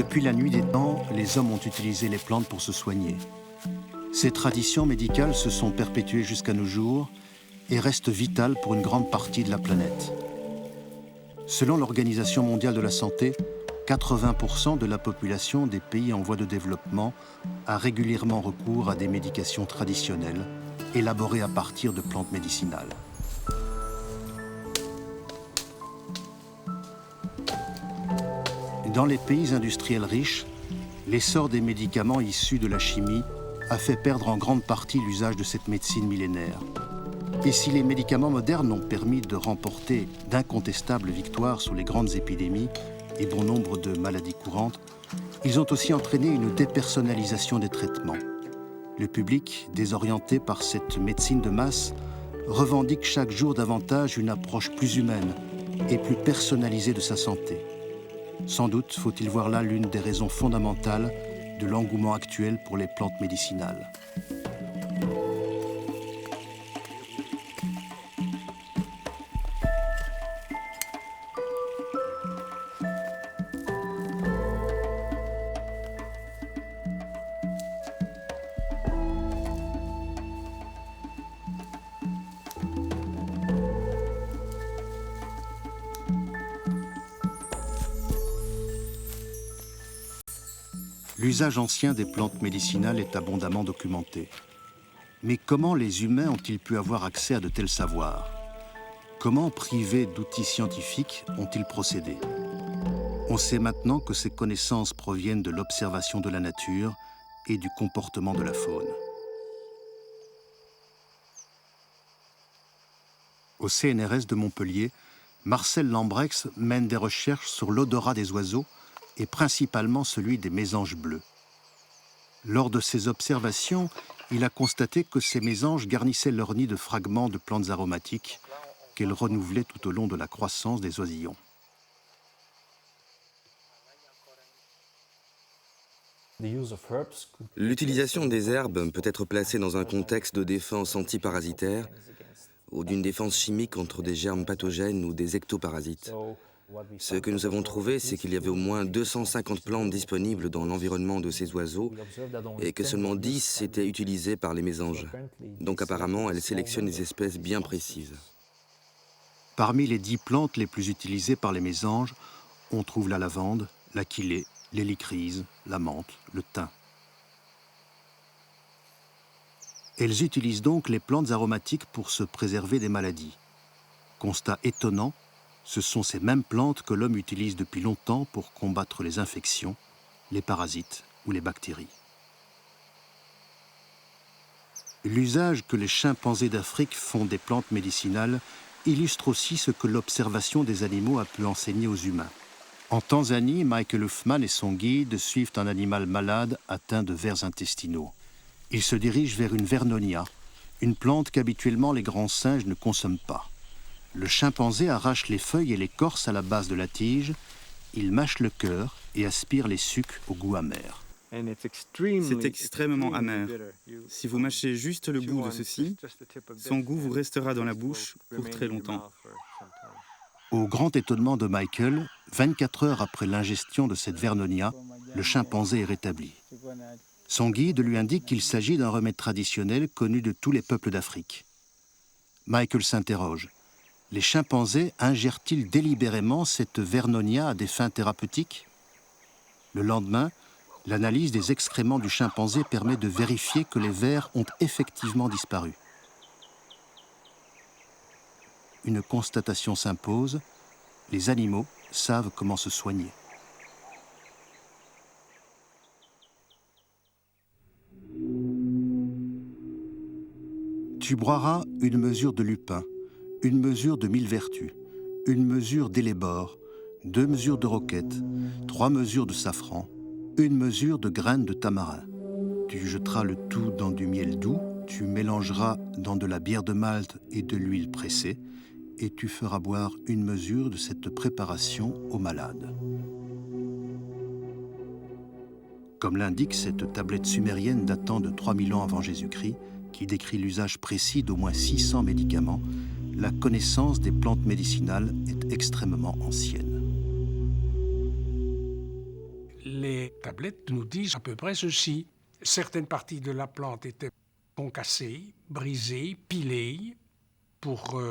Depuis la nuit des temps, les hommes ont utilisé les plantes pour se soigner. Ces traditions médicales se sont perpétuées jusqu'à nos jours et restent vitales pour une grande partie de la planète. Selon l'Organisation mondiale de la santé, 80% de la population des pays en voie de développement a régulièrement recours à des médications traditionnelles élaborées à partir de plantes médicinales. Dans les pays industriels riches, l'essor des médicaments issus de la chimie a fait perdre en grande partie l'usage de cette médecine millénaire. Et si les médicaments modernes ont permis de remporter d'incontestables victoires sur les grandes épidémies et bon nombre de maladies courantes, ils ont aussi entraîné une dépersonnalisation des traitements. Le public, désorienté par cette médecine de masse, revendique chaque jour davantage une approche plus humaine et plus personnalisée de sa santé. Sans doute faut-il voir là l'une des raisons fondamentales de l'engouement actuel pour les plantes médicinales. L'usage ancien des plantes médicinales est abondamment documenté. Mais comment les humains ont-ils pu avoir accès à de tels savoirs? Comment, privés d'outils scientifiques, ont-ils procédé? On sait maintenant que ces connaissances proviennent de l'observation de la nature et du comportement de la faune. Au CNRS de Montpellier, Marcel Lambrex mène des recherches sur l'odorat des oiseaux et principalement celui des mésanges bleus. Lors de ses observations, il a constaté que ces mésanges garnissaient leur nid de fragments de plantes aromatiques qu'elles renouvelaient tout au long de la croissance des oisillons. L'utilisation des herbes peut être placée dans un contexte de défense antiparasitaire ou d'une défense chimique contre des germes pathogènes ou des ectoparasites. Ce que nous avons trouvé, c'est qu'il y avait au moins 250 plantes disponibles dans l'environnement de ces oiseaux et que seulement 10 étaient utilisées par les mésanges. Donc apparemment, elles sélectionnent des espèces bien précises. Parmi les 10 plantes les plus utilisées par les mésanges, on trouve la lavande, l'achillée, l'hélicryse, la menthe, le thym. Elles utilisent donc les plantes aromatiques pour se préserver des maladies. Constat étonnant, ce sont ces mêmes plantes que l'homme utilise depuis longtemps pour combattre les infections, les parasites ou les bactéries. L'usage que les chimpanzés d'Afrique font des plantes médicinales illustre aussi ce que l'observation des animaux a pu enseigner aux humains. En Tanzanie, Michael Huffman et son guide suivent un animal malade atteint de vers intestinaux. Ils se dirigent vers une vernonia, une plante qu'habituellement les grands singes ne consomment pas. Le chimpanzé arrache les feuilles et l'écorce à la base de la tige, il mâche le cœur et aspire les sucs au goût amer. C'est extrêmement amer. Si vous mâchez juste le bout de ceci, son goût vous restera dans la bouche pour très longtemps. Au grand étonnement de Michael, 24 heures après l'ingestion de cette vernonia, le chimpanzé est rétabli. Son guide lui indique qu'il s'agit d'un remède traditionnel connu de tous les peuples d'Afrique. Michael s'interroge. Les chimpanzés ingèrent-ils délibérément cette vernonia à des fins thérapeutiques? Le lendemain, l'analyse des excréments du chimpanzé permet de vérifier que les vers ont effectivement disparu. Une constatation s'impose, les animaux savent comment se soigner. Tu boiras une mesure de lupin, une mesure de 1000 vertus, une mesure d'ellébore, 2 mesures de roquette, 3 mesures de safran, 1 mesure de graines de tamarin. Tu jeteras le tout dans du miel doux, tu mélangeras dans de la bière de Malte et de l'huile pressée, et tu feras boire 1 mesure de cette préparation aux malades. Comme l'indique cette tablette sumérienne datant de 3000 ans avant Jésus-Christ, qui décrit l'usage précis d'au moins 600 médicaments, la connaissance des plantes médicinales est extrêmement ancienne. Les tablettes nous disent à peu près ceci. Certaines parties de la plante étaient concassées, brisées, pilées, pour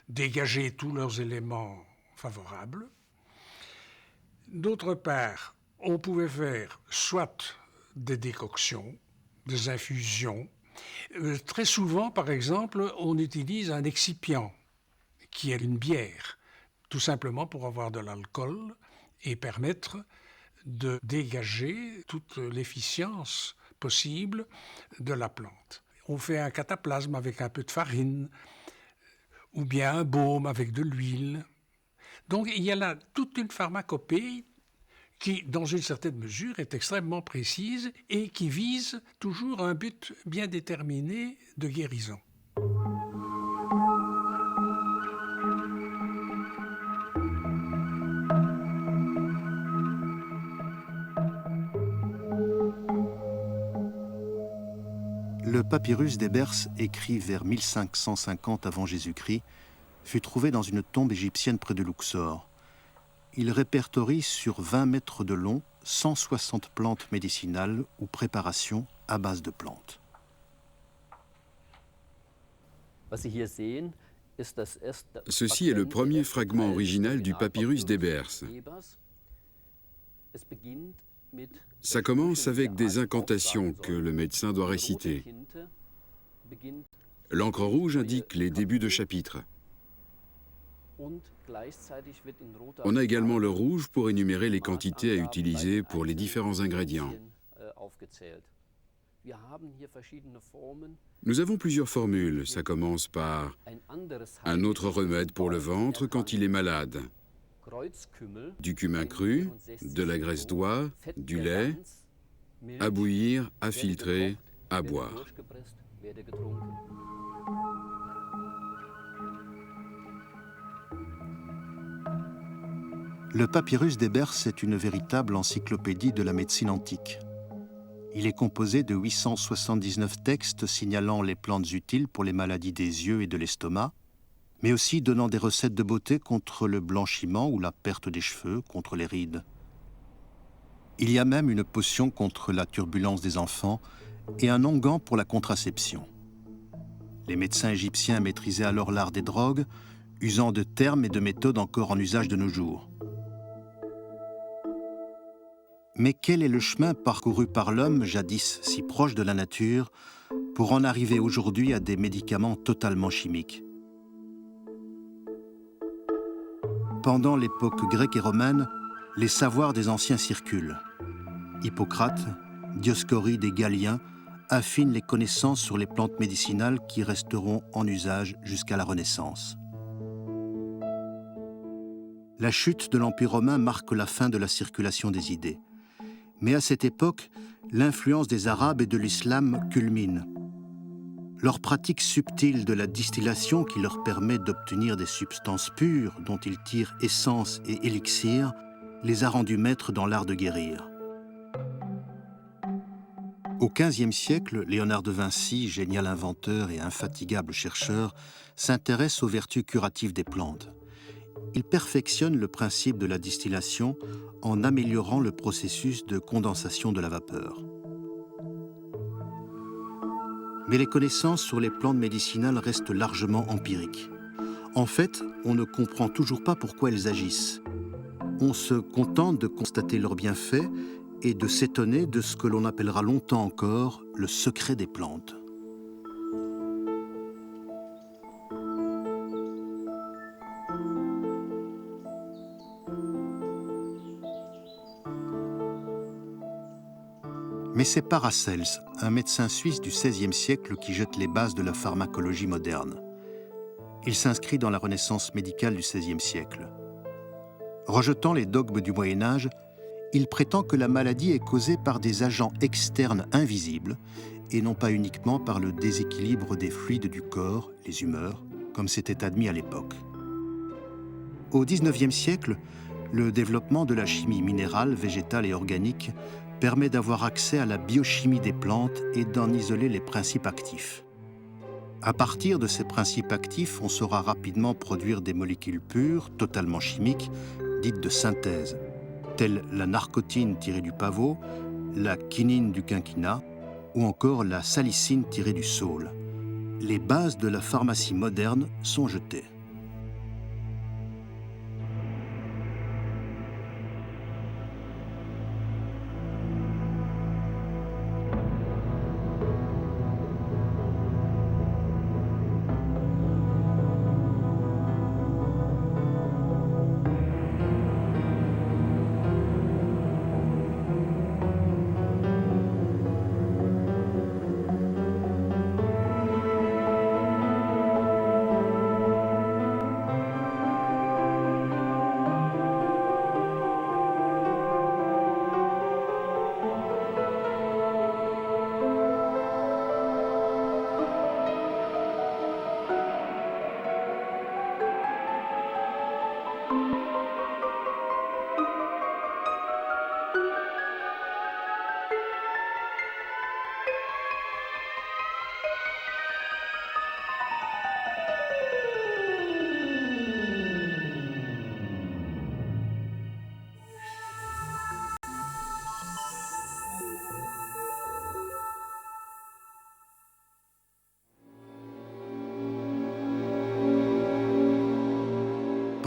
dégager tous leurs éléments favorables. D'autre part, on pouvait faire soit des décoctions, des infusions. Très souvent, par exemple, on utilise un excipient, qui est une bière, tout simplement pour avoir de l'alcool et permettre de dégager toute l'efficience possible de la plante. On fait un cataplasme avec un peu de farine, ou bien un baume avec de l'huile. Donc il y a là toute une pharmacopée qui, dans une certaine mesure, est extrêmement précise et qui vise toujours un but bien déterminé de guérison. Le papyrus d'Ebers, écrit vers 1550 avant Jésus-Christ, fut trouvé dans une tombe égyptienne près de Luxor. Il répertorie sur 20 mètres de long 160 plantes médicinales ou préparations à base de plantes. Ceci est le premier fragment original du papyrus d'Ebers. Ça commence avec des incantations que le médecin doit réciter. L'encre rouge indique les débuts de chapitre. On a également le rouge pour énumérer les quantités à utiliser pour les différents ingrédients. Nous avons plusieurs formules. Ça commence par un autre remède pour le ventre quand il est malade. Du cumin cru, de la graisse d'oie, du lait, à bouillir, à filtrer, à boire. Le papyrus d'Ebers est une véritable encyclopédie de la médecine antique. Il est composé de 879 textes signalant les plantes utiles pour les maladies des yeux et de l'estomac, mais aussi donnant des recettes de beauté contre le blanchiment ou la perte des cheveux, contre les rides. Il y a même une potion contre la turbulence des enfants et un onguent pour la contraception. Les médecins égyptiens maîtrisaient alors l'art des drogues, usant de termes et de méthodes encore en usage de nos jours. Mais quel est le chemin parcouru par l'homme, jadis si proche de la nature, pour en arriver aujourd'hui à des médicaments totalement chimiques ? Pendant l'époque grecque et romaine, les savoirs des anciens circulent. Hippocrate, Dioscoride et Galien affinent les connaissances sur les plantes médicinales qui resteront en usage jusqu'à la Renaissance. La chute de l'Empire romain marque la fin de la circulation des idées. Mais à cette époque, l'influence des Arabes et de l'islam culmine. Leur pratique subtile de la distillation qui leur permet d'obtenir des substances pures dont ils tirent essence et élixir les a rendus maîtres dans l'art de guérir. Au XVe siècle, Léonard de Vinci, génial inventeur et infatigable chercheur, s'intéresse aux vertus curatives des plantes. Il perfectionne le principe de la distillation en améliorant le processus de condensation de la vapeur. Mais les connaissances sur les plantes médicinales restent largement empiriques. En fait, on ne comprend toujours pas pourquoi elles agissent. On se contente de constater leurs bienfaits et de s'étonner de ce que l'on appellera longtemps encore le secret des plantes. Mais c'est Paracels, un médecin suisse du XVIe siècle qui jette les bases de la pharmacologie moderne. Il s'inscrit dans la renaissance médicale du XVIe siècle. Rejetant les dogmes du Moyen-Âge, il prétend que la maladie est causée par des agents externes invisibles et non pas uniquement par le déséquilibre des fluides du corps, les humeurs, comme c'était admis à l'époque. Au XIXe siècle, le développement de la chimie minérale, végétale et organique permet d'avoir accès à la biochimie des plantes et d'en isoler les principes actifs. À partir de ces principes actifs, on saura rapidement produire des molécules pures, totalement chimiques, dites de synthèse. telles la narcotine tirée du pavot, la quinine du quinquina ou encore la salicine tirée du saule. Les bases de la pharmacie moderne sont jetées.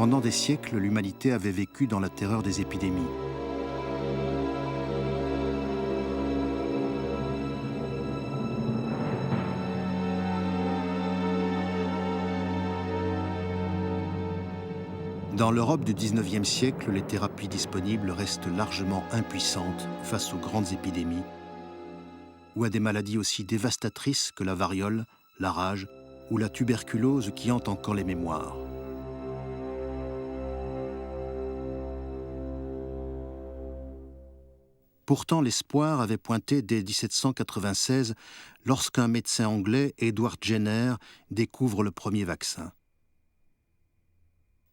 Pendant des siècles, l'humanité avait vécu dans la terreur des épidémies. Dans l'Europe du XIXe siècle, les thérapies disponibles restent largement impuissantes face aux grandes épidémies ou à des maladies aussi dévastatrices que la variole, la rage ou la tuberculose qui hantent encore les mémoires. Pourtant, l'espoir avait pointé dès 1796 lorsqu'un médecin anglais, Edward Jenner, découvre le premier vaccin.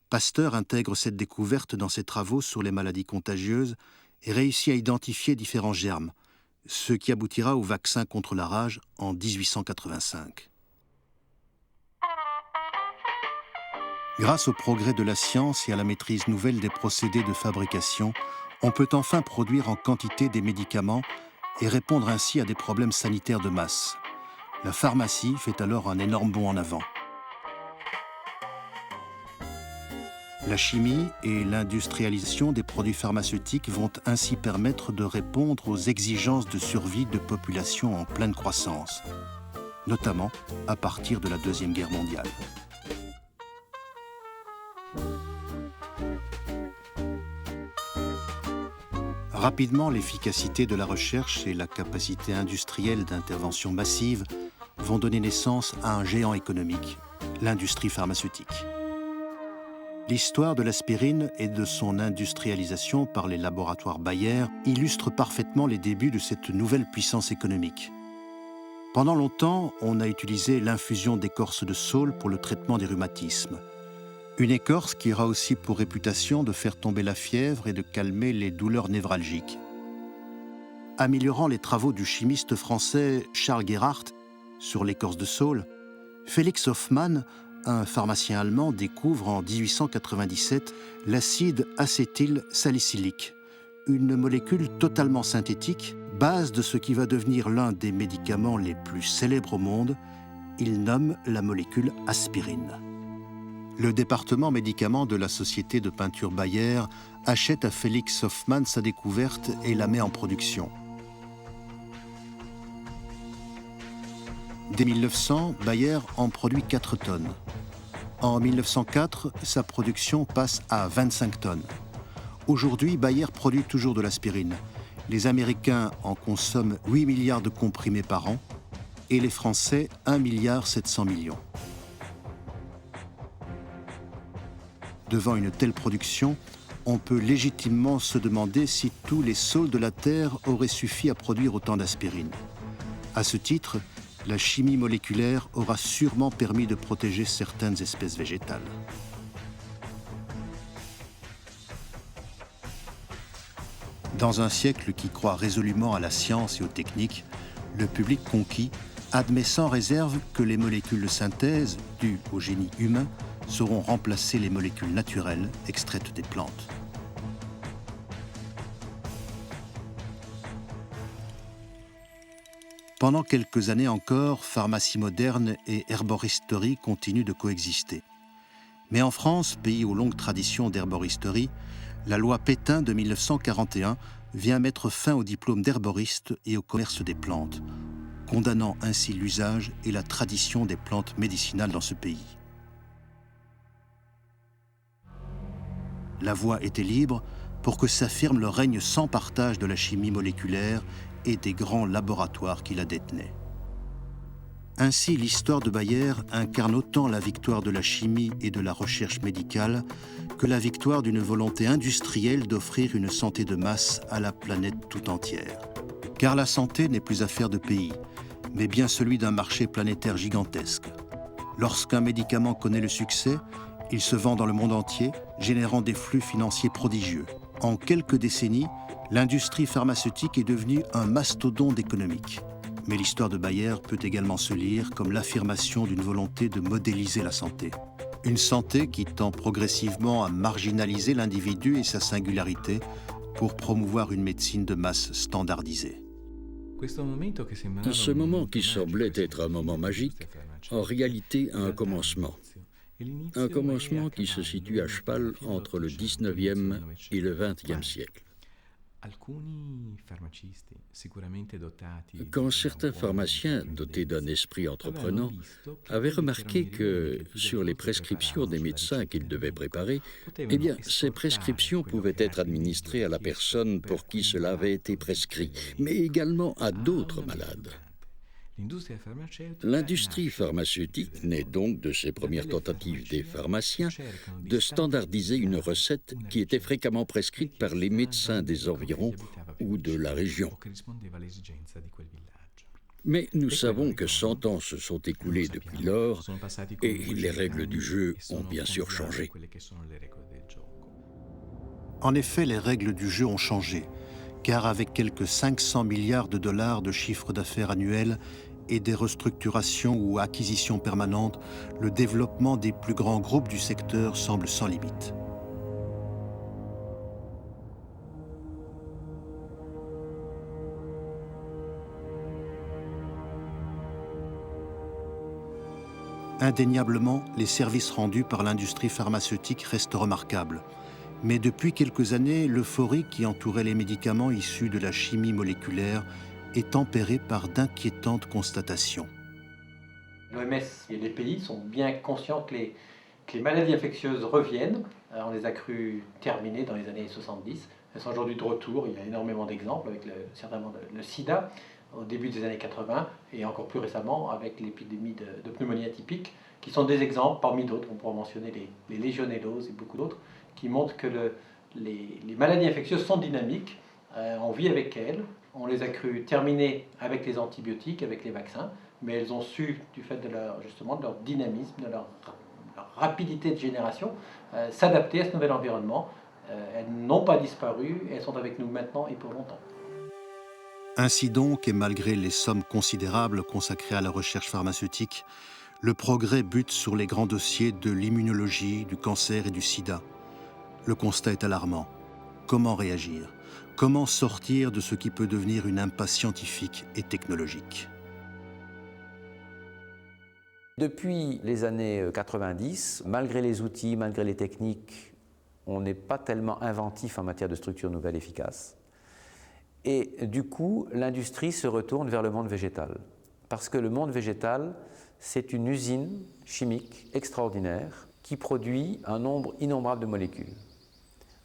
Pasteur intègre cette découverte dans ses travaux sur les maladies contagieuses et réussit à identifier différents germes, ce qui aboutira au vaccin contre la rage en 1885. Grâce au progrès de la science et à la maîtrise nouvelle des procédés de fabrication, on peut enfin produire en quantité des médicaments et répondre ainsi à des problèmes sanitaires de masse. La pharmacie fait alors un énorme bond en avant. La chimie et l'industrialisation des produits pharmaceutiques vont ainsi permettre de répondre aux exigences de survie de populations en pleine croissance, notamment à partir de la Deuxième Guerre mondiale. Rapidement, l'efficacité de la recherche et la capacité industrielle d'intervention massive vont donner naissance à un géant économique, l'industrie pharmaceutique. L'histoire de l'aspirine et de son industrialisation par les laboratoires Bayer illustre parfaitement les débuts de cette nouvelle puissance économique. Pendant longtemps, on a utilisé l'infusion d'écorce de saule pour le traitement des rhumatismes. Une écorce qui aura aussi pour réputation de faire tomber la fièvre et de calmer les douleurs névralgiques. Améliorant les travaux du chimiste français Charles Gerhardt sur l'écorce de saule, Felix Hoffmann, un pharmacien allemand, découvre en 1897 l'acide acétylsalicylique, une molécule totalement synthétique, base de ce qui va devenir l'un des médicaments les plus célèbres au monde. Il nomme la molécule aspirine. Le département médicaments de la société de peinture Bayer achète à Felix Hoffmann sa découverte et la met en production. Dès 1900, Bayer en produit 4 tonnes. En 1904, sa production passe à 25 tonnes. Aujourd'hui, Bayer produit toujours de l'aspirine. Les Américains en consomment 8 milliards de comprimés par an et les Français 1,7 milliard. Devant une telle production, on peut légitimement se demander si tous les saules de la Terre auraient suffi à produire autant d'aspirine. À ce titre, la chimie moléculaire aura sûrement permis de protéger certaines espèces végétales. Dans un siècle qui croit résolument à la science et aux techniques, le public conquis admet sans réserve que les molécules de synthèse, dues au génie humain, sauront remplacer les molécules naturelles extraites des plantes. Pendant quelques années encore, pharmacie moderne et herboristerie continuent de coexister. Mais en France, pays aux longues traditions d'herboristerie, la loi Pétain de 1941 vient mettre fin au diplôme d'herboriste et au commerce des plantes, condamnant ainsi l'usage et la tradition des plantes médicinales dans ce pays. La voie était libre pour que s'affirme le règne sans partage de la chimie moléculaire et des grands laboratoires qui la détenaient. Ainsi, l'histoire de Bayer incarne autant la victoire de la chimie et de la recherche médicale que la victoire d'une volonté industrielle d'offrir une santé de masse à la planète tout entière. Car la santé n'est plus affaire de pays, mais bien celui d'un marché planétaire gigantesque. Lorsqu'un médicament connaît le succès, il se vend dans le monde entier, générant des flux financiers prodigieux. En quelques décennies, l'industrie pharmaceutique est devenue un mastodonte économique. Mais l'histoire de Bayer peut également se lire comme l'affirmation d'une volonté de modéliser la santé. Une santé qui tend progressivement à marginaliser l'individu et sa singularité pour promouvoir une médecine de masse standardisée. Ce moment qui semblait être un moment magique, en réalité a un commencement. Un commencement qui se situe à cheval entre le 19e et le 20e siècle. Quand certains pharmaciens dotés d'un esprit entreprenant avaient remarqué que, sur les prescriptions des médecins qu'ils devaient préparer, eh bien, ces prescriptions pouvaient être administrées à la personne pour qui cela avait été prescrit, mais également à d'autres malades. L'industrie pharmaceutique naît donc de ces premières tentatives des pharmaciens de standardiser une recette qui était fréquemment prescrite par les médecins des environs ou de la région. Mais nous savons que 100 ans se sont écoulés depuis lors et les règles du jeu ont bien sûr changé. En effet, les règles du jeu ont changé, car avec quelques 500 milliards de dollars de chiffre d'affaires annuel et des restructurations ou acquisitions permanentes, le développement des plus grands groupes du secteur semble sans limite. Indéniablement, les services rendus par l'industrie pharmaceutique restent remarquables. Mais depuis quelques années, l'euphorie qui entourait les médicaments issus de la chimie moléculaire est tempérée par d'inquiétantes constatations. L'OMS et les pays sont bien conscients que les maladies infectieuses reviennent. On les a crues terminées dans les années 70. Elles sont aujourd'hui de retour. Il y a énormément d'exemples, avec certainement le sida au début des années 80 et encore plus récemment avec l'épidémie de pneumonie atypique, qui sont des exemples parmi d'autres. On pourra mentionner les légionelloses et beaucoup d'autres, qui montrent que les maladies infectieuses sont dynamiques. On vit avec elles. On les a crues terminées avec les antibiotiques, avec les vaccins, mais elles ont su, du fait de leur dynamisme, de leur rapidité de génération, s'adapter à ce nouvel environnement. Elles n'ont pas disparu, elles sont avec nous maintenant et pour longtemps. Ainsi donc, et malgré les sommes considérables consacrées à la recherche pharmaceutique, le progrès bute sur les grands dossiers de l'immunologie, du cancer et du sida. Le constat est alarmant. Comment réagir ? Comment sortir de ce qui peut devenir une impasse scientifique et technologique ? Depuis les années 90, malgré les outils, malgré les techniques, on n'est pas tellement inventif en matière de structures nouvelles efficaces. Et du coup, l'industrie se retourne vers le monde végétal. Parce que le monde végétal, c'est une usine chimique extraordinaire qui produit un nombre innombrable de molécules.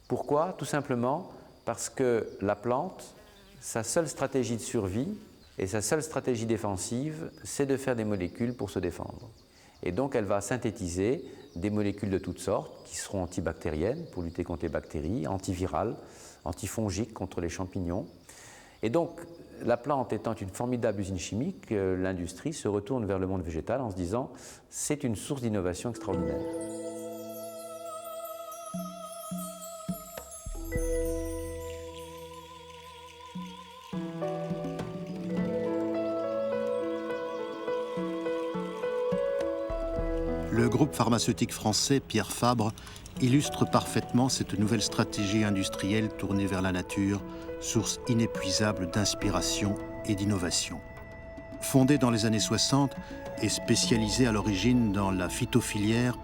Pourquoi ? Tout simplement parce que la plante, sa seule stratégie de survie et sa seule stratégie défensive, c'est de faire des molécules pour se défendre. Et donc elle va synthétiser des molécules de toutes sortes qui seront antibactériennes pour lutter contre les bactéries, antivirales, antifongiques contre les champignons. Et donc la plante étant une formidable usine chimique, l'industrie se retourne vers le monde végétal en se disant c'est une source d'innovation extraordinaire. Le groupe pharmaceutique français Pierre Fabre illustre parfaitement cette nouvelle stratégie industrielle tournée vers la nature, source inépuisable d'inspiration et d'innovation. Fondée dans les années 60 et spécialisée à l'origine dans la phytofilière,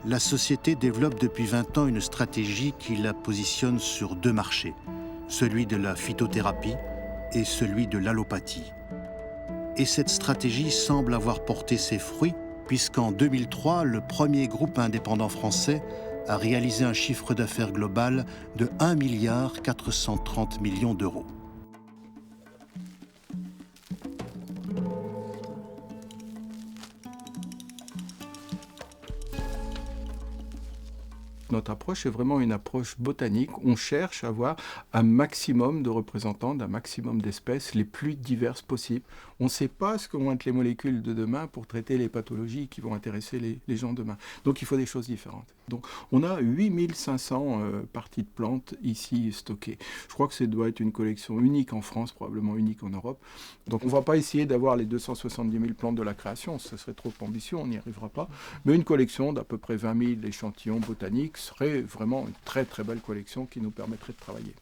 la société développe depuis 20 ans une stratégie qui la positionne sur deux marchés, celui de la phytothérapie et celui de l'allopathie. Et cette stratégie semble avoir porté ses fruits, puisqu'en 2003, le premier groupe indépendant français a réalisé un chiffre d'affaires global de 1,430 milliard d'euros. Notre approche est vraiment une approche botanique. On cherche à avoir un maximum de représentants d'un maximum d'espèces les plus diverses possibles. On ne sait pas ce que vont être les molécules de demain pour traiter les pathologies qui vont intéresser les gens demain. Donc il faut des choses différentes. Donc on a 8500 parties de plantes ici stockées. Je crois que ça doit être une collection unique en France, probablement unique en Europe. Donc on ne va pas essayer d'avoir les 270 000 plantes de la création, ce serait trop ambitieux, on n'y arrivera pas. Mais une collection d'à peu près 20 000 échantillons botaniques serait vraiment une très très belle collection qui nous permettrait de travailler.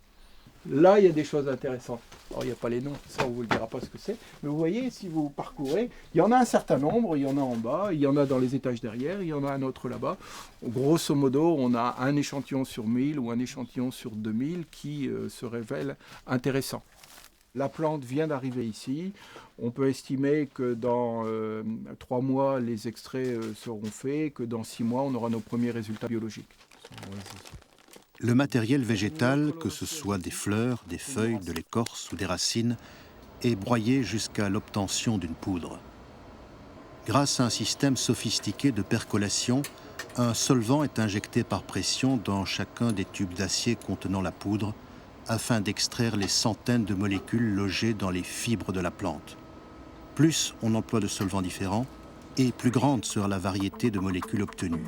Là, il y a des choses intéressantes. Alors, il n'y a pas les noms, ça, on ne vous le dira pas ce que c'est. Mais vous voyez, si vous parcourez, il y en a un certain nombre, il y en a en bas, il y en a dans les étages derrière, il y en a un autre là-bas. Grosso modo, on a un échantillon sur 1000 ou un échantillon sur 2000 qui se révèle intéressant. La plante vient d'arriver ici. On peut estimer que dans 3 mois, les extraits seront faits, que dans 6 mois, on aura nos premiers résultats biologiques. Le matériel végétal, que ce soit des fleurs, des feuilles, de l'écorce ou des racines, est broyé jusqu'à l'obtention d'une poudre. Grâce à un système sophistiqué de percolation, un solvant est injecté par pression dans chacun des tubes d'acier contenant la poudre afin d'extraire les centaines de molécules logées dans les fibres de la plante. Plus on emploie de solvants différents, et plus grande sera la variété de molécules obtenues.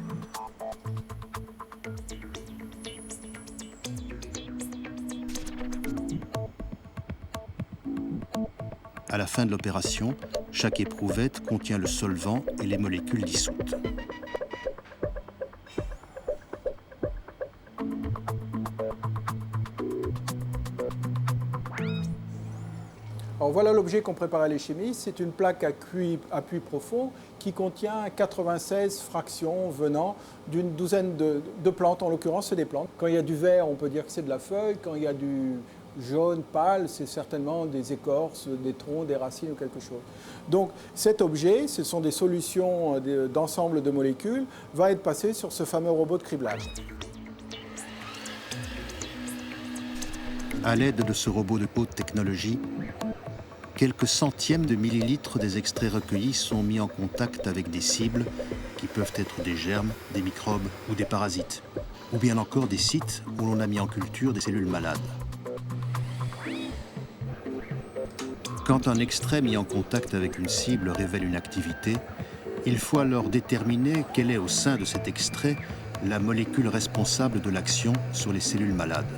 À la fin de l'opération, chaque éprouvette contient le solvant et les molécules dissoutes. Alors voilà l'objet qu'on prépare à les chimistes. C'est une plaque à puits profond qui contient 96 fractions venant d'une douzaine de plantes. En l'occurrence, c'est des plantes. Quand il y a du vert, on peut dire que c'est de la feuille. Quand il y a du jaune pâle, c'est certainement des écorces, des troncs, des racines ou quelque chose. Donc cet objet, ce sont des solutions d'ensemble de molécules, va être passé sur ce fameux robot de criblage. À l'aide de ce robot de haute technologie, quelques centièmes de millilitres des extraits recueillis sont mis en contact avec des cibles qui peuvent être des germes, des microbes ou des parasites, ou bien encore des sites où l'on a mis en culture des cellules malades. Quand un extrait mis en contact avec une cible révèle une activité, il faut alors déterminer quelle est au sein de cet extrait la molécule responsable de l'action sur les cellules malades.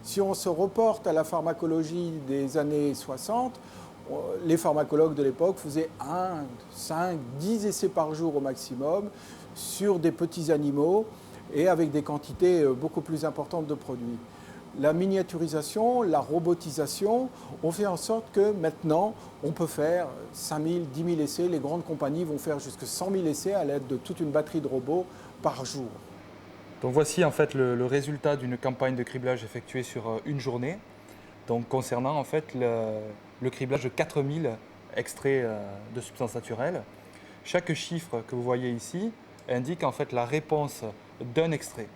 Si on se reporte à la pharmacologie des années 60, les pharmacologues de l'époque faisaient 1, 5, 10 essais par jour au maximum sur des petits animaux et avec des quantités beaucoup plus importantes de produits. La miniaturisation, la robotisation ont fait en sorte que maintenant, on peut faire 5 000, 10 000 essais. Les grandes compagnies vont faire jusqu'à 100 000 essais à l'aide de toute une batterie de robots par jour. Donc voici en fait le résultat d'une campagne de criblage effectuée sur une journée. Donc concernant en fait le criblage de 4000 extraits de substances naturelles. Chaque chiffre que vous voyez ici indique en fait la réponse d'un extrait.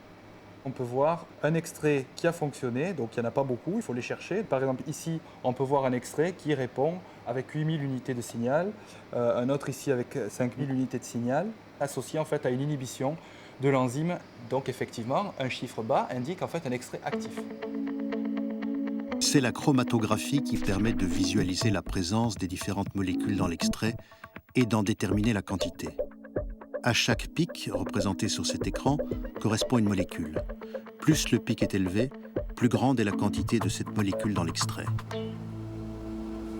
On peut voir un extrait qui a fonctionné, donc il n'y en a pas beaucoup, il faut les chercher. Par exemple ici, on peut voir un extrait qui répond avec 8000 unités de signal, un autre ici avec 5000 unités de signal, associé en fait à une inhibition de l'enzyme. Donc effectivement, un chiffre bas indique en fait un extrait actif. C'est la chromatographie qui permet de visualiser la présence des différentes molécules dans l'extrait et d'en déterminer la quantité. À chaque pic, représenté sur cet écran, correspond une molécule. Plus le pic est élevé, plus grande est la quantité de cette molécule dans l'extrait.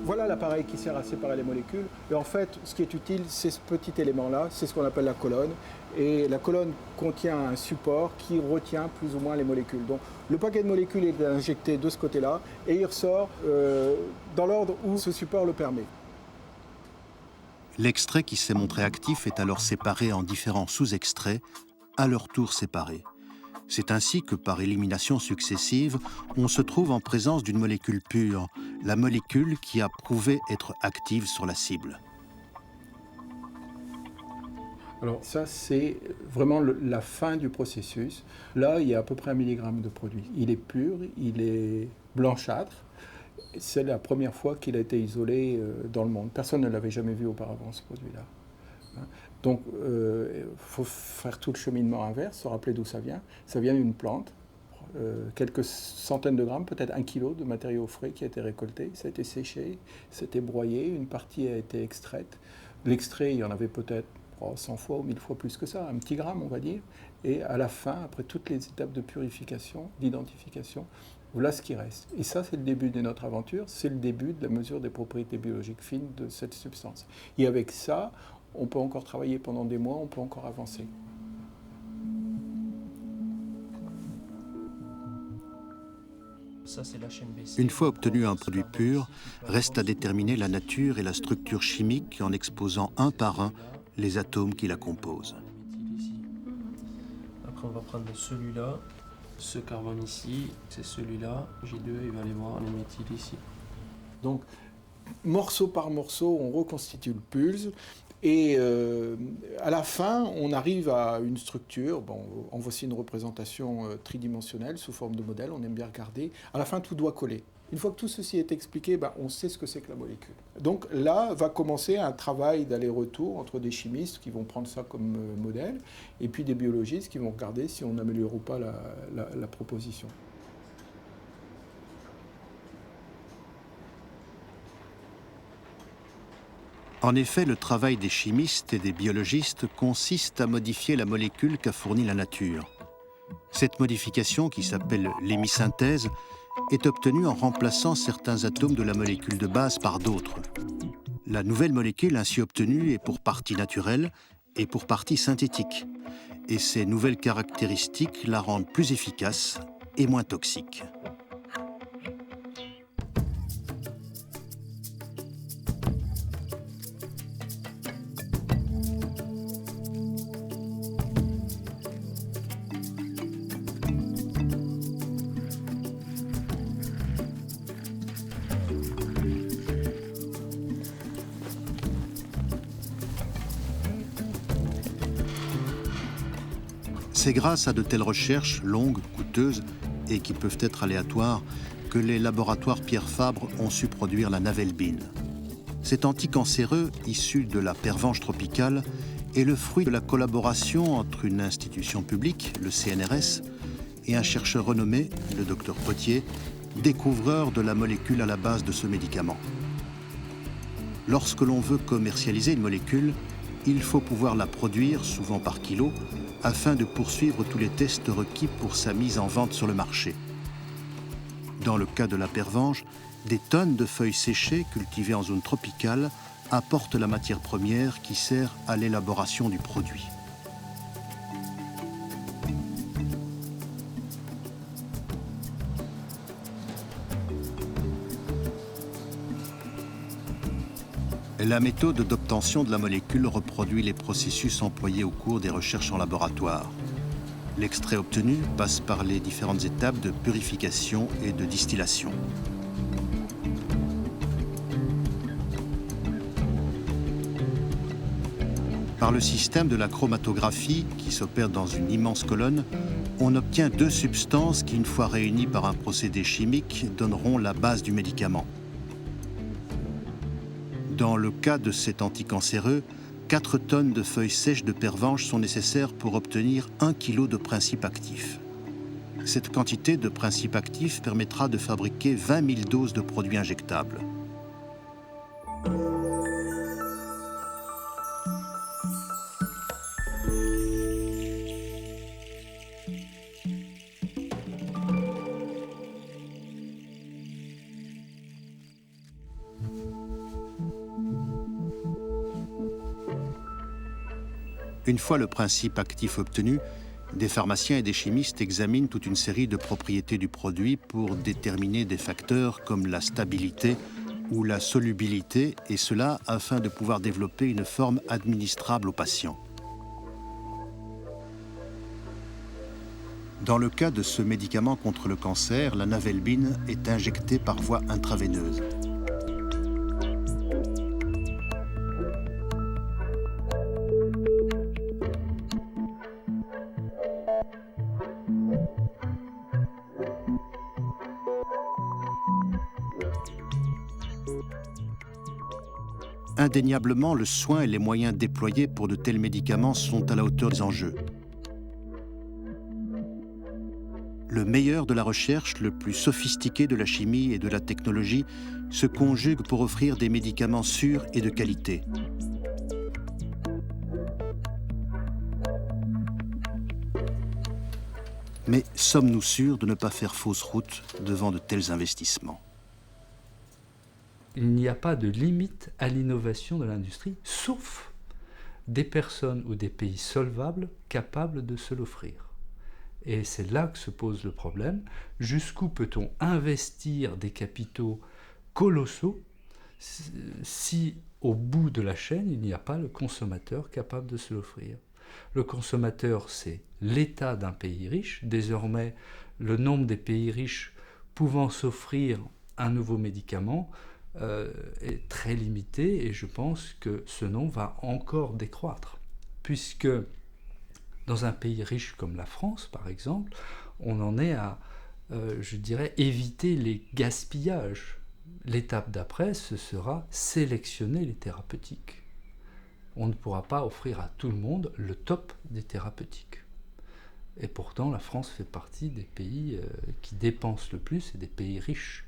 Voilà l'appareil qui sert à séparer les molécules. Et en fait, ce qui est utile, c'est ce petit élément-là, c'est ce qu'on appelle la colonne. Et la colonne contient un support qui retient plus ou moins les molécules. Donc le paquet de molécules est injecté de ce côté-là et il ressort dans l'ordre où ce support le permet. L'extrait qui s'est montré actif est alors séparé en différents sous-extraits, à leur tour séparés. C'est ainsi que, par élimination successive, on se trouve en présence d'une molécule pure, la molécule qui a prouvé être active sur la cible. Alors ça, c'est vraiment la fin du processus. Là, il y a à peu près 1 milligramme de produit. Il est pur, il est blanchâtre. C'est la première fois qu'il a été isolé dans le monde. Personne ne l'avait jamais vu auparavant, ce produit-là. Donc, il faut faire tout le cheminement inverse, se rappeler d'où ça vient. Ça vient d'une plante, quelques centaines de grammes, peut-être 1 kilo de matériau frais qui a été récolté. Ça a été séché, c'était broyé, une partie a été extraite. L'extrait, il y en avait peut-être 100 fois ou 1000 fois plus que ça, un petit gramme, on va dire. Et à la fin, après toutes les étapes de purification, d'identification, voilà ce qui reste. Et ça, c'est le début de notre aventure, c'est le début de la mesure des propriétés biologiques fines de cette substance. Et avec ça, on peut encore travailler pendant des mois, on peut encore avancer. Une fois obtenu un produit pur, reste à déterminer la nature et la structure chimique en exposant un par un les atomes qui la composent. Après, on va prendre celui-là, ce carbone ici, c'est celui-là, J2, il va aller voir les méthyl ici. Donc, morceau par morceau, on reconstitue le pulse. Et à la fin, on arrive à une structure. Bon, en voici une représentation tridimensionnelle sous forme de modèle. On aime bien regarder. À la fin, tout doit coller. Une fois que tout ceci est expliqué, on sait ce que c'est que la molécule. Donc là va commencer un travail d'aller-retour entre des chimistes qui vont prendre ça comme modèle et puis des biologistes qui vont regarder si on améliore ou pas la proposition. En effet, le travail des chimistes et des biologistes consiste à modifier la molécule qu'a fournie la nature. Cette modification, qui s'appelle l'hémisynthèse, est obtenue en remplaçant certains atomes de la molécule de base par d'autres. La nouvelle molécule ainsi obtenue est pour partie naturelle et pour partie synthétique. Et ces nouvelles caractéristiques la rendent plus efficace et moins toxique. C'est grâce à de telles recherches longues, coûteuses et qui peuvent être aléatoires que les laboratoires Pierre Fabre ont su produire la navelbine. Cet anticancéreux, issu de la pervenche tropicale, est le fruit de la collaboration entre une institution publique, le CNRS, et un chercheur renommé, le docteur Potier, découvreur de la molécule à la base de ce médicament. Lorsque l'on veut commercialiser une molécule, il faut pouvoir la produire, souvent par kilo, afin de poursuivre tous les tests requis pour sa mise en vente sur le marché. Dans le cas de la pervenche, des tonnes de feuilles séchées cultivées en zone tropicale apportent la matière première qui sert à l'élaboration du produit. La méthode d'obtention de la molécule reproduit les processus employés au cours des recherches en laboratoire. L'extrait obtenu passe par les différentes étapes de purification et de distillation. Par le système de la chromatographie, qui s'opère dans une immense colonne, on obtient deux substances qui, une fois réunies par un procédé chimique, donneront la base du médicament. Dans le cas de cet anticancéreux, 4 tonnes de feuilles sèches de pervenche sont nécessaires pour obtenir 1 kg de principe actif. Cette quantité de principe actif permettra de fabriquer 20 000 doses de produits injectables. Une fois le principe actif obtenu, des pharmaciens et des chimistes examinent toute une série de propriétés du produit pour déterminer des facteurs comme la stabilité ou la solubilité, et cela afin de pouvoir développer une forme administrable aux patients. Dans le cas de ce médicament contre le cancer, la navelbine est injectée par voie intraveineuse. Indéniablement, le soin et les moyens déployés pour de tels médicaments sont à la hauteur des enjeux. Le meilleur de la recherche, le plus sophistiqué de la chimie et de la technologie se conjuguent pour offrir des médicaments sûrs et de qualité. Mais sommes-nous sûrs de ne pas faire fausse route devant de tels investissements ? Il n'y a pas de limite à l'innovation de l'industrie, sauf des personnes ou des pays solvables capables de se l'offrir. Et c'est là que se pose le problème. Jusqu'où peut-on investir des capitaux colossaux si au bout de la chaîne, il n'y a pas le consommateur capable de se l'offrir? Le consommateur, c'est l'État d'un pays riche. Désormais, le nombre des pays riches pouvant s'offrir un nouveau médicament est très limité, et je pense que ce nombre va encore décroître, puisque dans un pays riche comme la France, par exemple, on en est à, je dirais, éviter les gaspillages. L'étape d'après, ce sera sélectionner les thérapeutiques. On ne pourra pas offrir à tout le monde le top des thérapeutiques. Et pourtant, la France fait partie des pays qui dépensent le plus et des pays riches.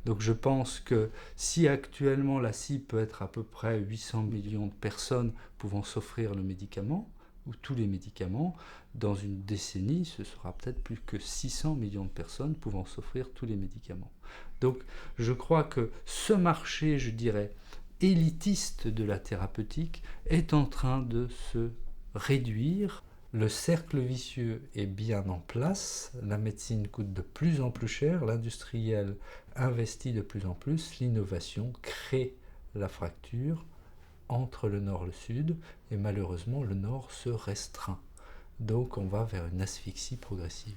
Donc je pense que si actuellement la cible peut être à peu près 800 millions de personnes pouvant s'offrir le médicament, ou tous les médicaments, dans une décennie, ce sera peut-être plus que 600 millions de personnes pouvant s'offrir tous les médicaments. Donc je crois que ce marché, je dirais, élitiste de la thérapeutique est en train de se réduire. Le cercle vicieux est bien en place, la médecine coûte de plus en plus cher, l'industriel investit de plus en plus, l'innovation crée la fracture entre le nord et le sud, et malheureusement le nord se restreint. Donc on va vers une asphyxie progressive.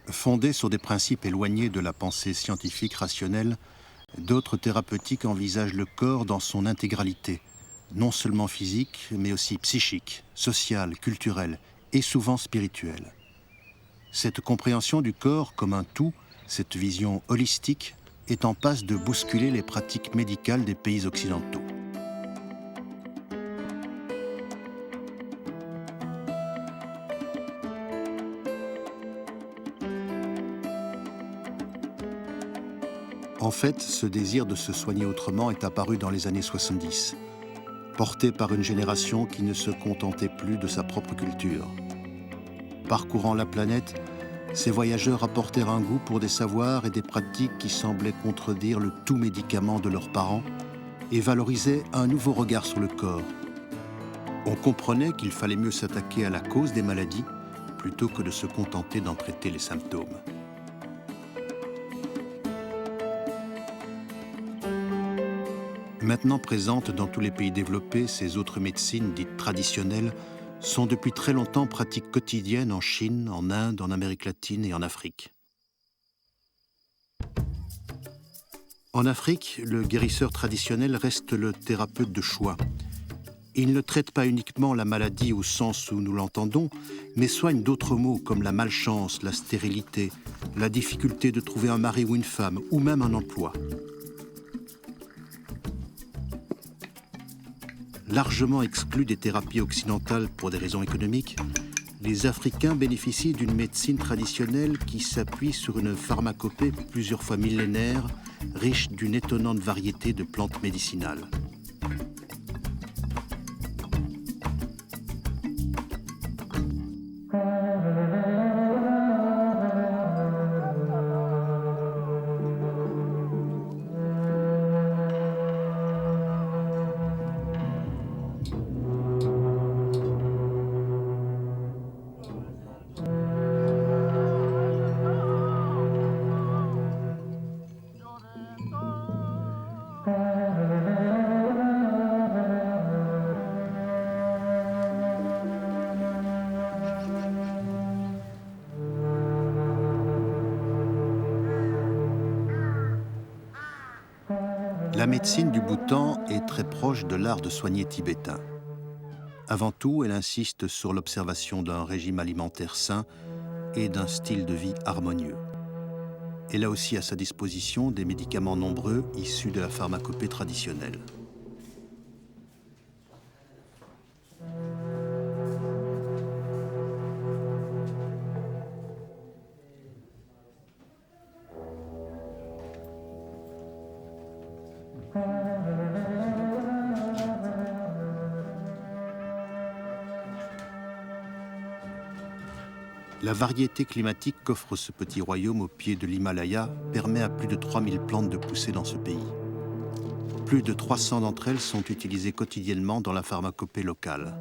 Fondés sur des principes éloignés de la pensée scientifique rationnelle, d'autres thérapeutiques envisagent le corps dans son intégralité, non seulement physique, mais aussi psychique, sociale, culturelle et souvent spirituelle. Cette compréhension du corps comme un tout, cette vision holistique, est en passe de bousculer les pratiques médicales des pays occidentaux. En fait, ce désir de se soigner autrement est apparu dans les années 70, porté par une génération qui ne se contentait plus de sa propre culture. Parcourant la planète, ces voyageurs apportèrent un goût pour des savoirs et des pratiques qui semblaient contredire le tout médicament de leurs parents et valorisaient un nouveau regard sur le corps. On comprenait qu'il fallait mieux s'attaquer à la cause des maladies plutôt que de se contenter d'en traiter les symptômes. Maintenant présentes dans tous les pays développés, ces autres médecines dites traditionnelles sont depuis très longtemps pratiques quotidiennes en Chine, en Inde, en Amérique latine et en Afrique. En Afrique, le guérisseur traditionnel reste le thérapeute de choix. Il ne traite pas uniquement la maladie au sens où nous l'entendons, mais soigne d'autres maux comme la malchance, la stérilité, la difficulté de trouver un mari ou une femme, ou même un emploi. Largement exclus des thérapies occidentales pour des raisons économiques, les Africains bénéficient d'une médecine traditionnelle qui s'appuie sur une pharmacopée plusieurs fois millénaire, riche d'une étonnante variété de plantes médicinales. La médecine du Bhoutan est très proche de l'art de soigner tibétain. Avant tout, elle insiste sur l'observation d'un régime alimentaire sain et d'un style de vie harmonieux. Elle a aussi à sa disposition des médicaments nombreux issus de la pharmacopée traditionnelle. La variété climatique qu'offre ce petit royaume au pied de l'Himalaya permet à plus de 3000 plantes de pousser dans ce pays. Plus de 300 d'entre elles sont utilisées quotidiennement dans la pharmacopée locale.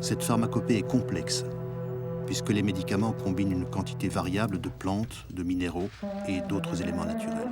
Cette pharmacopée est complexe, puisque les médicaments combinent une quantité variable de plantes, de minéraux et d'autres éléments naturels.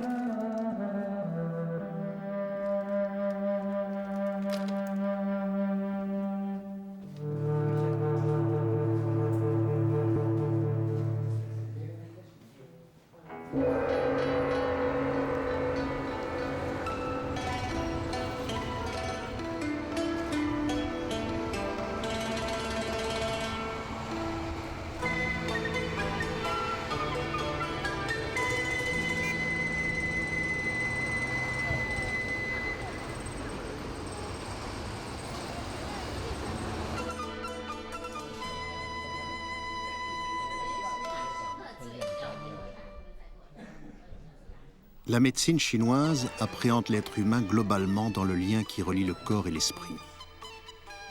La médecine chinoise appréhende l'être humain globalement dans le lien qui relie le corps et l'esprit.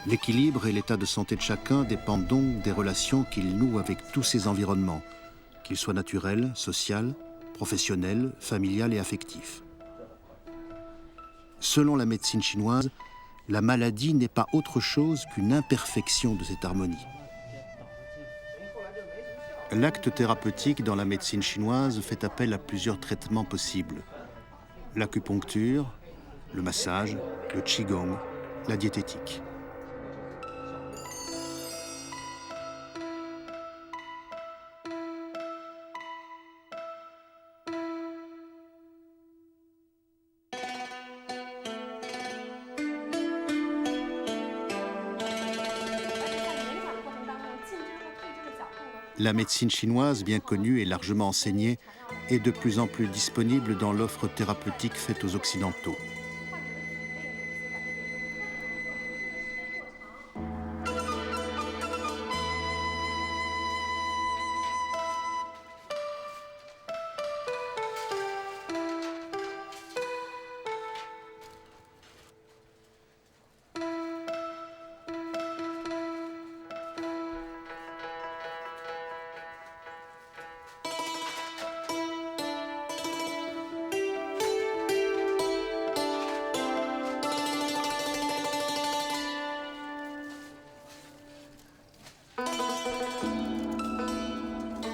L'équilibre et l'état de santé de chacun dépendent donc des relations qu'il noue avec tous ses environnements, qu'ils soient naturels, sociaux, professionnels, familiales et affectifs. Selon la médecine chinoise, la maladie n'est pas autre chose qu'une imperfection de cette harmonie. L'acte thérapeutique dans la médecine chinoise fait appel à plusieurs traitements possibles. L'acupuncture, le massage, le qigong, la diététique. La médecine chinoise, bien connue et largement enseignée, est de plus en plus disponible dans l'offre thérapeutique faite aux Occidentaux.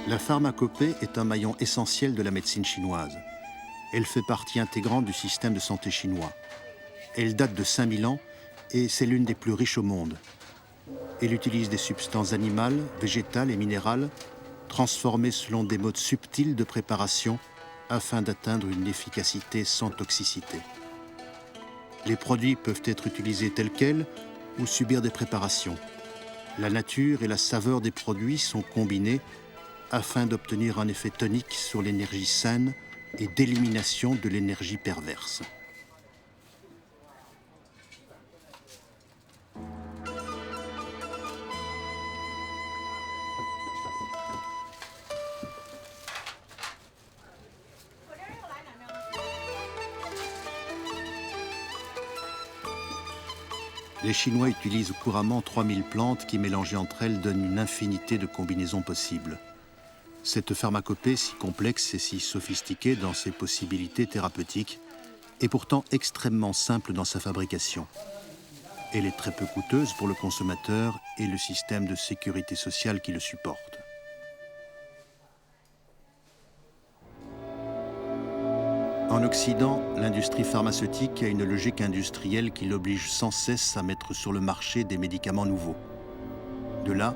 La pharmacopée est un maillon essentiel de la médecine chinoise. Elle fait partie intégrante du système de santé chinois. Elle date de 5000 ans et c'est l'une des plus riches au monde. Elle utilise des substances animales, végétales et minérales, transformées selon des modes subtils de préparation afin d'atteindre une efficacité sans toxicité. Les produits peuvent être utilisés tels quels, ou subir des préparations. La nature et la saveur des produits sont combinées afin d'obtenir un effet tonique sur l'énergie saine et d'élimination de l'énergie perverse. Les Chinois utilisent couramment 3000 plantes qui, mélangées entre elles, donnent une infinité de combinaisons possibles. Cette pharmacopée si complexe et si sophistiquée dans ses possibilités thérapeutiques est pourtant extrêmement simple dans sa fabrication. Elle est très peu coûteuse pour le consommateur et le système de sécurité sociale qui le supporte. En Occident, l'industrie pharmaceutique a une logique industrielle qui l'oblige sans cesse à mettre sur le marché des médicaments nouveaux. De là,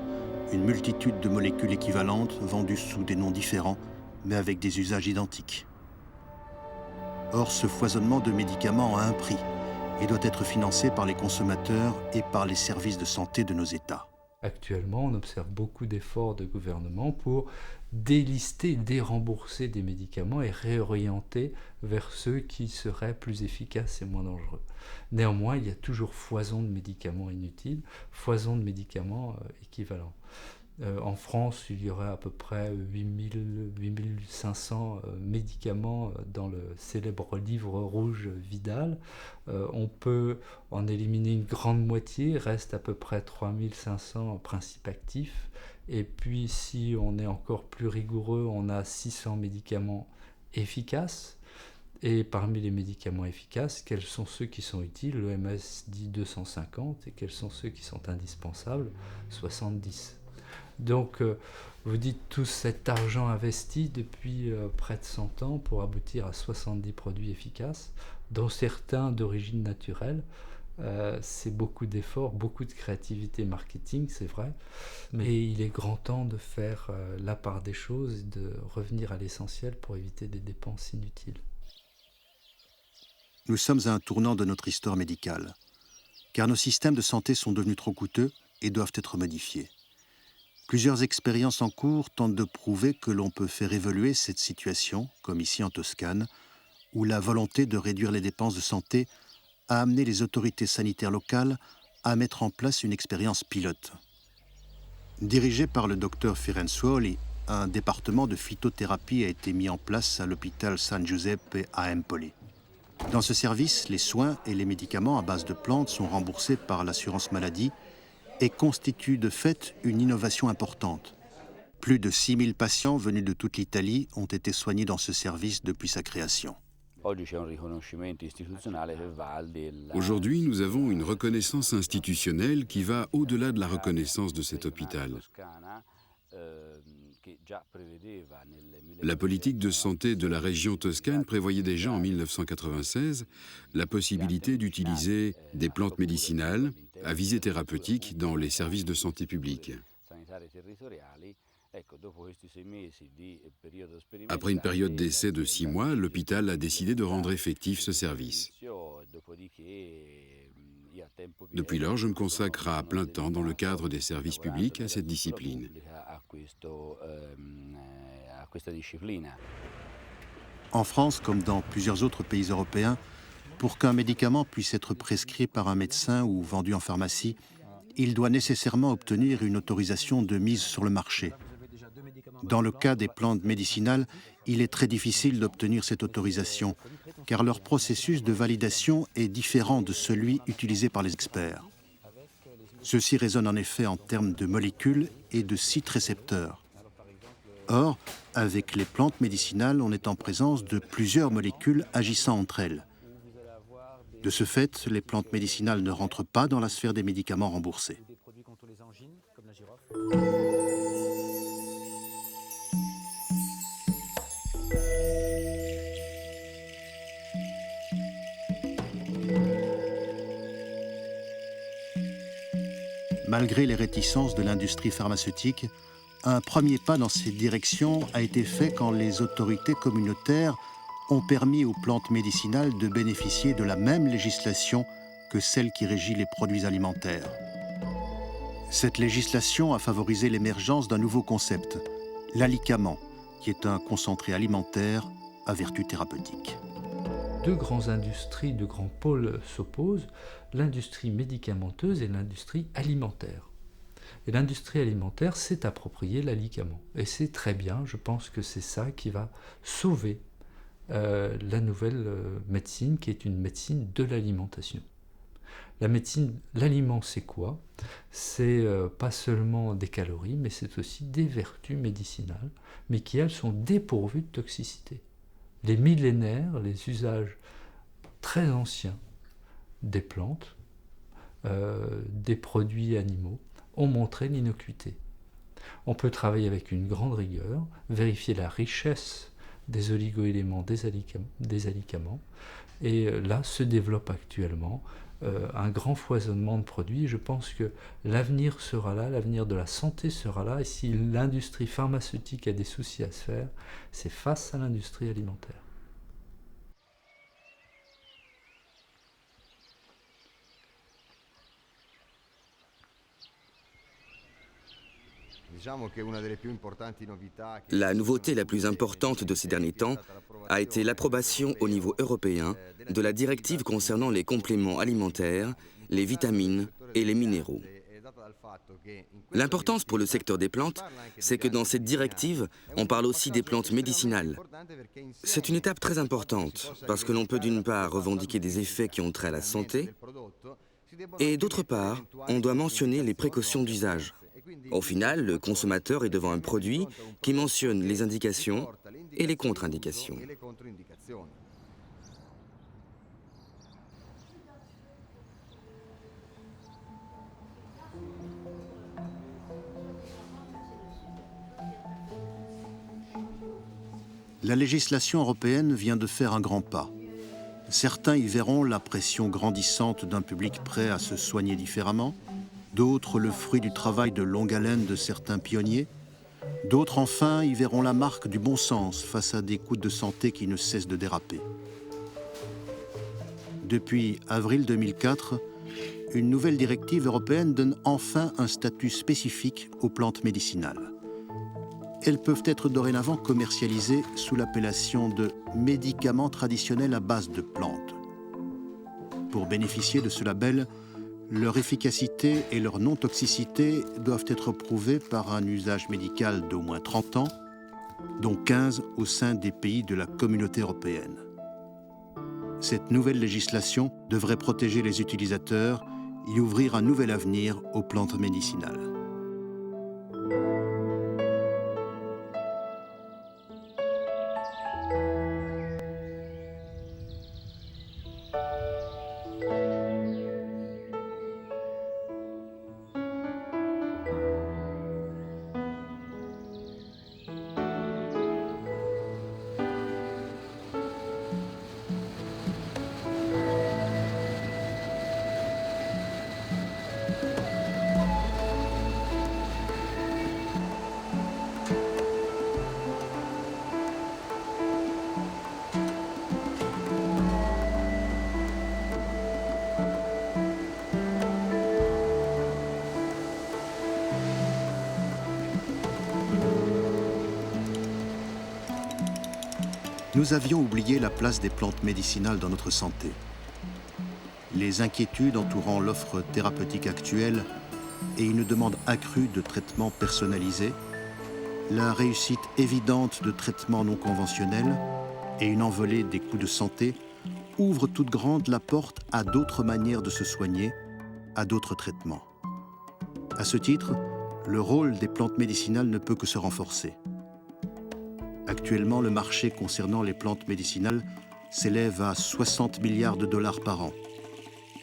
une multitude de molécules équivalentes vendues sous des noms différents, mais avec des usages identiques. Or, ce foisonnement de médicaments a un prix et doit être financé par les consommateurs et par les services de santé de nos États. Actuellement, on observe beaucoup d'efforts de gouvernement pour délister, dérembourser des médicaments et réorienter vers ceux qui seraient plus efficaces et moins dangereux. Néanmoins, il y a toujours foison de médicaments inutiles, foison de médicaments équivalents. En France, il y aurait à peu près 8500 médicaments dans le célèbre livre rouge Vidal. On peut en éliminer une grande moitié, reste à peu près 3500 principes actifs. Et puis, si on est encore plus rigoureux, on a 600 médicaments efficaces. Et parmi les médicaments efficaces, quels sont ceux qui sont utiles? L'OMS dit 250. Et quels sont ceux qui sont indispensables? 70. Donc, vous dites tout cet argent investi depuis près de 100 ans pour aboutir à 70 produits efficaces, dont certains d'origine naturelle. C'est beaucoup d'efforts, beaucoup de créativité marketing, c'est vrai, mais il est grand temps de faire la part des choses et de revenir à l'essentiel pour éviter des dépenses inutiles. Nous sommes à un tournant de notre histoire médicale, car nos systèmes de santé sont devenus trop coûteux et doivent être modifiés. Plusieurs expériences en cours tentent de prouver que l'on peut faire évoluer cette situation, comme ici en Toscane, où la volonté de réduire les dépenses de santé a amené les autorités sanitaires locales à mettre en place une expérience pilote. Dirigé par le docteur Firenzuoli, un département de phytothérapie a été mis en place à l'hôpital San Giuseppe à Empoli. Dans ce service, les soins et les médicaments à base de plantes sont remboursés par l'assurance maladie et constitue de fait une innovation importante. Plus de 6000 patients venus de toute l'Italie ont été soignés dans ce service depuis sa création. Aujourd'hui, nous avons une reconnaissance institutionnelle qui va au-delà de la reconnaissance de cet hôpital. La politique de santé de la région toscane prévoyait déjà en 1996 la possibilité d'utiliser des plantes médicinales à visée thérapeutique dans les services de santé publique. Après une période d'essai de 6 mois, l'hôpital a décidé de rendre effectif ce service. Depuis lors, je me consacre à plein temps dans le cadre des services publics à cette discipline. En France, comme dans plusieurs autres pays européens, pour qu'un médicament puisse être prescrit par un médecin ou vendu en pharmacie, il doit nécessairement obtenir une autorisation de mise sur le marché. Dans le cas des plantes médicinales, il est très difficile d'obtenir cette autorisation, car leur processus de validation est différent de celui utilisé par les experts. Ceux-ci raisonnent en effet en termes de molécules et de sites récepteurs. Or, avec les plantes médicinales, on est en présence de plusieurs molécules agissant entre elles. De ce fait, les plantes médicinales ne rentrent pas dans la sphère des médicaments remboursés. Malgré les réticences de l'industrie pharmaceutique, un premier pas dans cette direction a été fait quand les autorités communautaires ont permis aux plantes médicinales de bénéficier de la même législation que celle qui régit les produits alimentaires. Cette législation a favorisé l'émergence d'un nouveau concept, l'alicament, qui est un concentré alimentaire à vertu thérapeutique. Deux grandes industries, deux grands pôles s'opposent, l'industrie médicamenteuse et l'industrie alimentaire. Et l'industrie alimentaire s'est appropriée l'alicament. Et c'est très bien, je pense que c'est ça qui va sauver la nouvelle médecine, qui est une médecine de l'alimentation. La médecine, l'aliment, c'est quoi? C'est pas seulement des calories, mais c'est aussi des vertus médicinales, mais qui, elles, sont dépourvues de toxicité. Les millénaires, les usages très anciens des plantes, des produits animaux, ont montré l'innocuité. On peut travailler avec une grande rigueur, vérifier la richesse des oligo-éléments des alicaments, et là se développe actuellement un grand foisonnement de produits. Je pense que l'avenir sera là, l'avenir de la santé sera là, et si l'industrie pharmaceutique a des soucis à se faire, c'est face à l'industrie alimentaire. La nouveauté la plus importante de ces derniers temps a été l'approbation au niveau européen de la directive concernant les compléments alimentaires, les vitamines et les minéraux. L'importance pour le secteur des plantes, c'est que dans cette directive, on parle aussi des plantes médicinales. C'est une étape très importante, parce que l'on peut d'une part revendiquer des effets qui ont trait à la santé, et d'autre part, on doit mentionner les précautions d'usage. Au final, le consommateur est devant un produit qui mentionne les indications et les contre-indications. La législation européenne vient de faire un grand pas. Certains y verront la pression grandissante d'un public prêt à se soigner différemment, d'autres le fruit du travail de longue haleine de certains pionniers, d'autres enfin y verront la marque du bon sens face à des coûts de santé qui ne cessent de déraper. Depuis avril 2004, une nouvelle directive européenne donne enfin un statut spécifique aux plantes médicinales. Elles peuvent être dorénavant commercialisées sous l'appellation de médicaments traditionnels à base de plantes. Pour bénéficier de ce label, leur efficacité et leur non-toxicité doivent être prouvées par un usage médical d'au moins 30 ans, dont 15 au sein des pays de la Communauté européenne. Cette nouvelle législation devrait protéger les utilisateurs et ouvrir un nouvel avenir aux plantes médicinales. Nous avions oublié la place des plantes médicinales dans notre santé. Les inquiétudes entourant l'offre thérapeutique actuelle et une demande accrue de traitements personnalisés, la réussite évidente de traitements non conventionnels et une envolée des coûts de santé ouvrent toute grande la porte à d'autres manières de se soigner, à d'autres traitements. À ce titre, le rôle des plantes médicinales ne peut que se renforcer. Actuellement, le marché concernant les plantes médicinales s'élève à 60 milliards de dollars par an.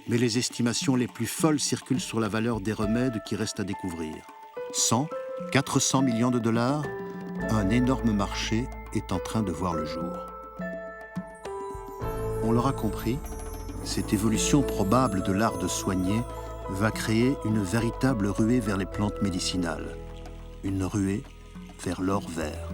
Mais les estimations les plus folles circulent sur la valeur des remèdes qui restent à découvrir. 100, 400 millions de dollars, un énorme marché est en train de voir le jour. On l'aura compris, cette évolution probable de l'art de soigner va créer une véritable ruée vers les plantes médicinales. Une ruée vers l'or vert.